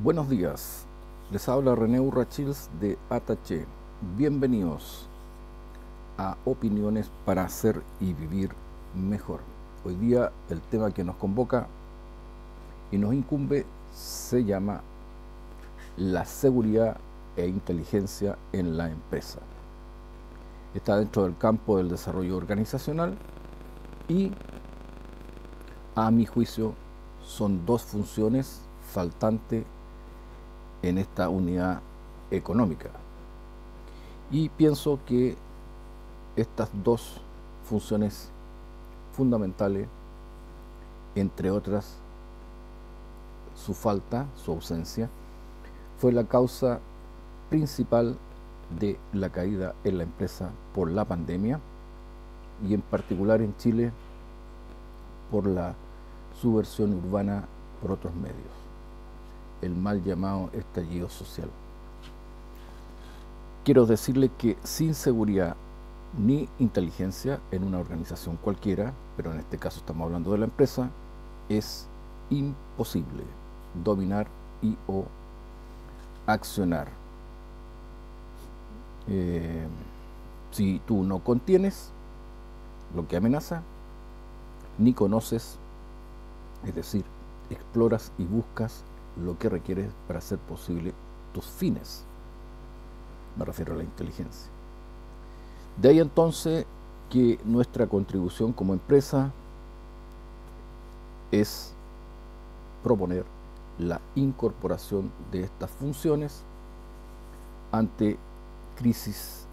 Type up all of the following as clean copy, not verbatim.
Buenos días, les habla René Urrachils de Ataché. Bienvenidos a Opiniones para hacer y vivir mejor. Hoy día el tema que nos convoca y nos incumbe se llama la seguridad e inteligencia en la empresa. Está dentro del campo del desarrollo organizacional y, a mi juicio, son dos funciones faltantes en esta unidad económica. Y pienso que estas dos funciones fundamentales, entre otras, su falta, su ausencia, fue la causa principal de la caída en la empresa por la pandemia y en particular en Chile por la subversión urbana por otros medios, el mal llamado estallido social. Quiero decirle que sin seguridad ni inteligencia en una organización cualquiera, pero en este caso estamos hablando de la empresa, es imposible dominar y o accionar. Si tú no contienes lo que amenaza, ni conoces, es decir, exploras y buscas lo que requieres para hacer posible tus fines, me refiero a la inteligencia. De ahí entonces que nuestra contribución como empresa es proponer la incorporación de estas funciones ante crisis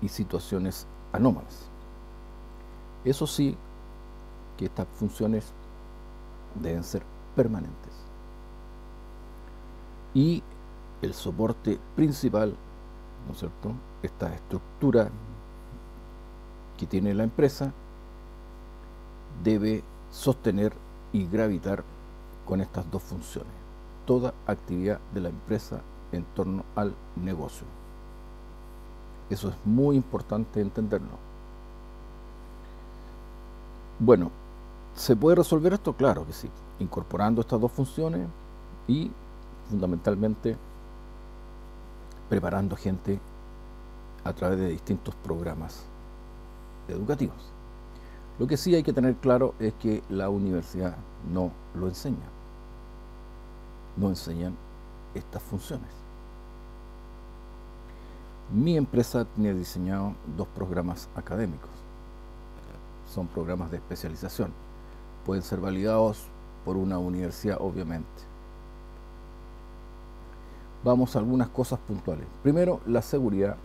y situaciones anómalas. Eso sí, que estas funciones deben ser permanentes. Y el soporte principal, ¿no es cierto?, esta estructura que tiene la empresa, debe sostener y gravitar con estas dos funciones toda actividad de la empresa en torno al negocio. Eso es muy importante entenderlo. Bueno, ¿se puede resolver esto? Claro que sí, incorporando estas dos funciones y fundamentalmente preparando gente a través de distintos programas educativos. Lo que sí hay que tener claro es que la universidad no lo enseña. No enseñan estas funciones. Mi empresa tiene diseñado dos programas académicos. Son programas de especialización. Pueden ser validados por una universidad, obviamente. Vamos a algunas cosas puntuales. Primero, la seguridad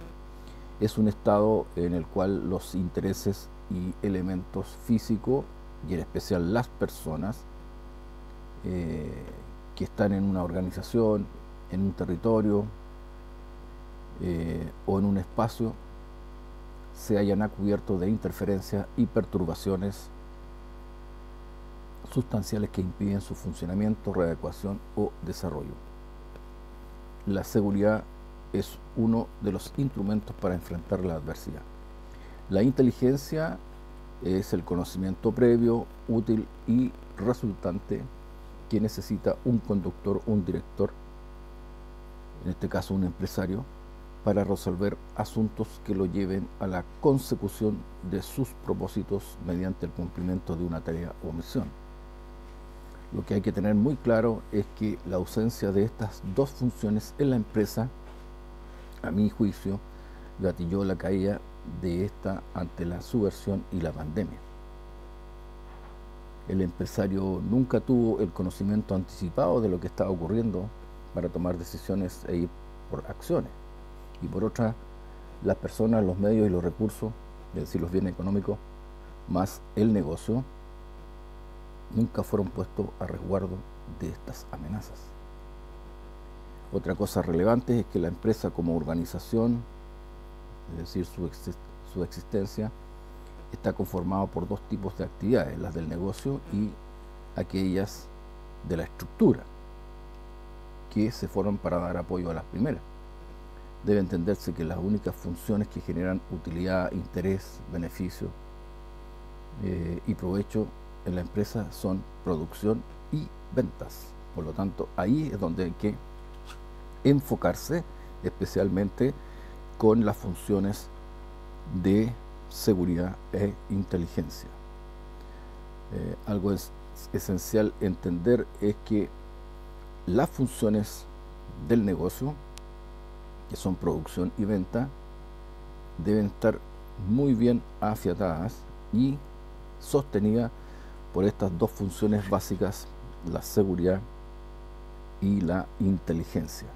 es un estado en el cual los intereses y elementos físicos, y en especial las personas que están en una organización, en un territorio o en un espacio, se hayan a cubierto de interferencias y perturbaciones sustanciales que impiden su funcionamiento, readecuación o desarrollo. La seguridad es uno de los instrumentos para enfrentar la adversidad. La inteligencia es el conocimiento previo, útil y resultante que necesita un conductor, un director, en este caso un empresario, para resolver asuntos que lo lleven a la consecución de sus propósitos mediante el cumplimiento de una tarea o misión. Lo que hay que tener muy claro es que la ausencia de estas dos funciones en la empresa, a mi juicio, gatilló la caída de esta ante la subversión y la pandemia. El empresario nunca tuvo el conocimiento anticipado de lo que estaba ocurriendo para tomar decisiones e ir por acciones. Y por otra, las personas, los medios y los recursos, es decir, los bienes económicos, más el negocio, nunca fueron puestos a resguardo de estas amenazas. Otra cosa relevante es que la empresa como organización, es decir, su existencia, está conformada por dos tipos de actividades, las del negocio y aquellas de la estructura, que se forman para dar apoyo a las primeras. debe entenderse que las únicas funciones que generan utilidad, interés, beneficio y provecho en la empresa son producción y ventas. Por lo tanto, ahí es donde hay que enfocarse, especialmente con las funciones de seguridad e inteligencia. Algo es esencial entender es que las funciones del negocio, que son producción y venta, deben estar muy bien afiatadas y sostenidas por estas dos funciones básicas, la seguridad y la inteligencia.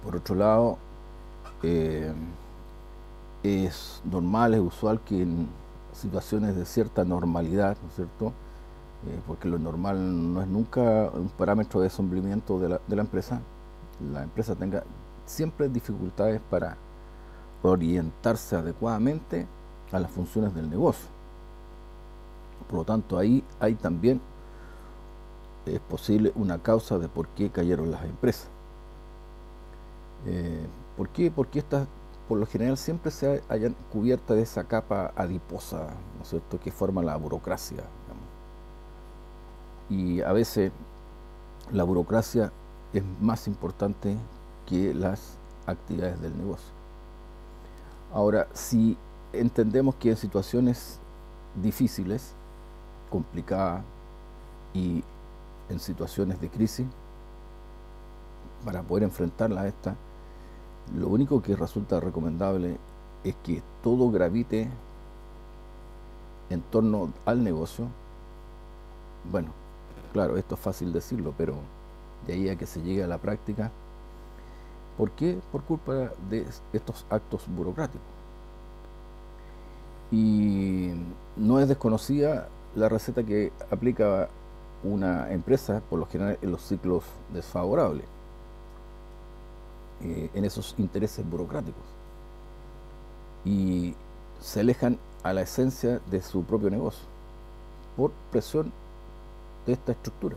Por otro lado, es normal, es usual que en situaciones de cierta normalidad, ¿no es cierto? Porque lo normal no es nunca un parámetro de desenvolvimiento de la empresa tenga siempre dificultades para orientarse adecuadamente a las funciones del negocio. Por lo tanto, ahí hay también, es posible, una causa de por qué cayeron las empresas. ¿Por qué? Porque estas, por lo general, siempre se hayan cubierta de esa capa adiposa, ¿no es cierto?, que forma la burocracia, digamos. Y a veces la burocracia es más importante que las actividades del negocio. Ahora, si entendemos que en situaciones difíciles, complicadas y en situaciones de crisis, para poder enfrentarla a esta, lo único que resulta recomendable es que todo gravite en torno al negocio. Bueno, claro, esto es fácil decirlo, pero de ahí a que se llegue a la práctica. ¿Por qué? Por culpa de estos actos burocráticos. Y no es desconocida la receta que aplica una empresa, por lo general en los ciclos desfavorables, en esos intereses burocráticos. Y se alejan a la esencia de su propio negocio por presión de esta estructura.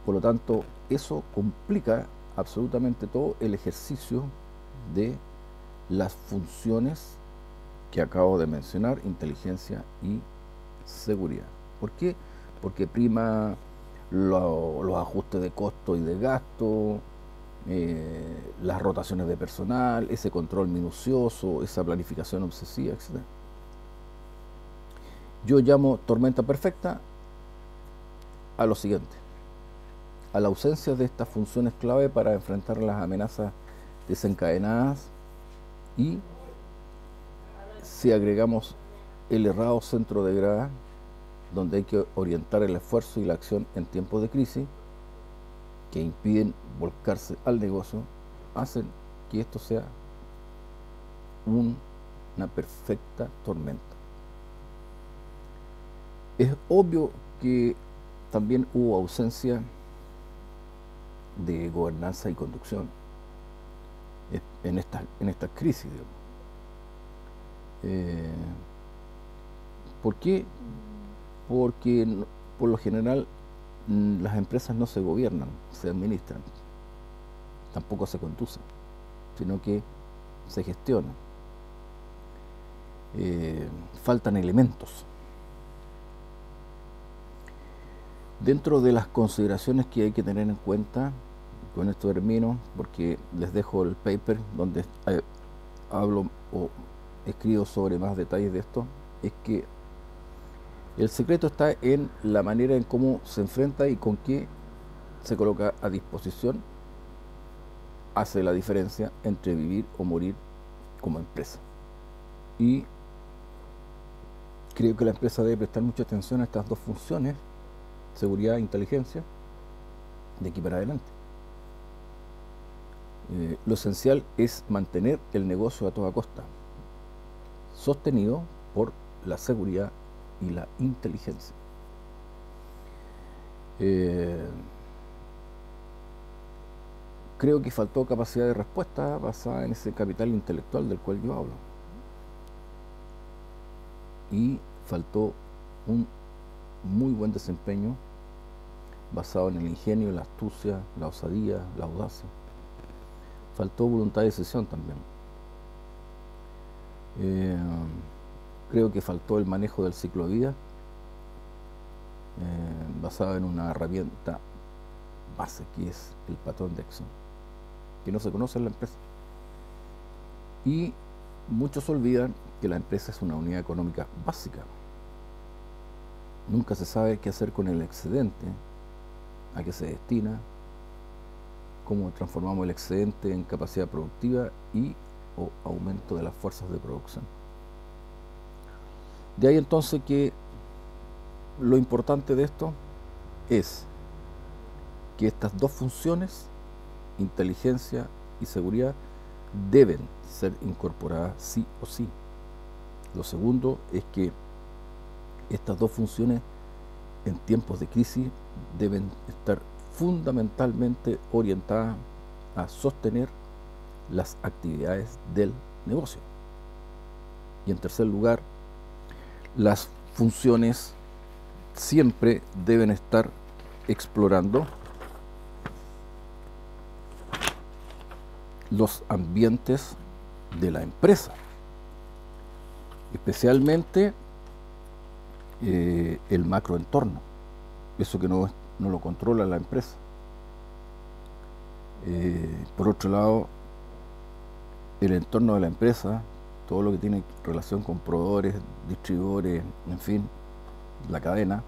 Por lo tanto, eso complica absolutamente todo el ejercicio de las funciones que acabo de mencionar, inteligencia y seguridad. ¿Por qué? Porque prima los ajustes de costo y de gasto, las rotaciones de personal, ese control minucioso, esa planificación obsesiva, etc. Yo llamo tormenta perfecta a lo siguiente: a la ausencia de estas funciones clave para enfrentar las amenazas desencadenadas, y si agregamos el errado centro de gravedad, donde hay que orientar el esfuerzo y la acción en tiempos de crisis, que impiden volcarse al negocio, hacen que esto sea una perfecta tormenta. Es obvio que también hubo ausencia de gobernanza y conducción en estas crisis, digamos. ¿Por qué? Porque por lo general las empresas no se gobiernan, se administran, tampoco se conducen, sino que se gestionan. Faltan elementos. Dentro de las consideraciones que hay que tener en cuenta, con esto termino, porque les dejo el paper donde hablo o escribo sobre más detalles de esto, es que el secreto está en la manera en cómo se enfrenta y con qué se coloca a disposición. Hace la diferencia entre vivir o morir como empresa. Y creo que la empresa debe prestar mucha atención a estas dos funciones, seguridad e inteligencia, de aquí para adelante. Lo esencial es mantener el negocio a toda costa, sostenido por la seguridad y la inteligencia. Creo que faltó capacidad de respuesta basada en ese capital intelectual del cual yo hablo. Y faltó un muy buen desempeño basado en el ingenio, la astucia, la osadía, la audacia, faltó voluntad de decisión también. Creo que faltó el manejo del ciclo de vida, basado en una herramienta base que es el patrón de acción, que no se conoce en la empresa. Y muchos olvidan que la empresa es una unidad económica básica. Nunca se sabe qué hacer con el excedente, a qué se destina, cómo transformamos el excedente en capacidad productiva y o aumento de las fuerzas de producción. De ahí entonces que lo importante de esto es que estas dos funciones, inteligencia y seguridad, deben ser incorporadas sí o sí. Lo segundo es que estas dos funciones en tiempos de crisis deben estar fundamentalmente orientadas a sostener las actividades del negocio. Y en tercer lugar, las funciones siempre deben estar explorando los ambientes de la empresa, especialmente el macroentorno, eso que no lo controla la empresa. Por otro lado, el entorno de la empresa, todo lo que tiene relación con proveedores, distribuidores, en fin, la cadena,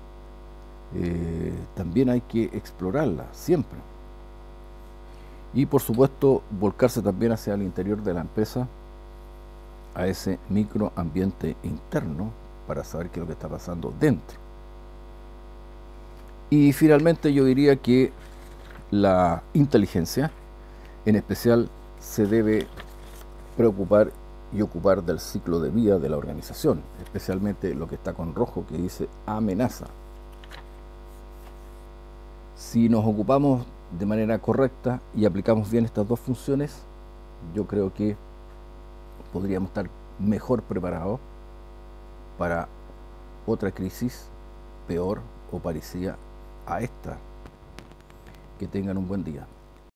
también hay que explorarla siempre. Y por supuesto, volcarse también hacia el interior de la empresa, a ese microambiente interno, para saber qué es lo que está pasando dentro. Y finalmente yo diría que la inteligencia, en especial, se debe preocupar y ocupar del ciclo de vida de la organización, especialmente lo que está con rojo, que dice amenaza. Si nos ocupamos de manera correcta y aplicamos bien estas dos funciones, yo creo que podríamos estar mejor preparados para otra crisis peor o parecida a esta. Que tengan un buen día.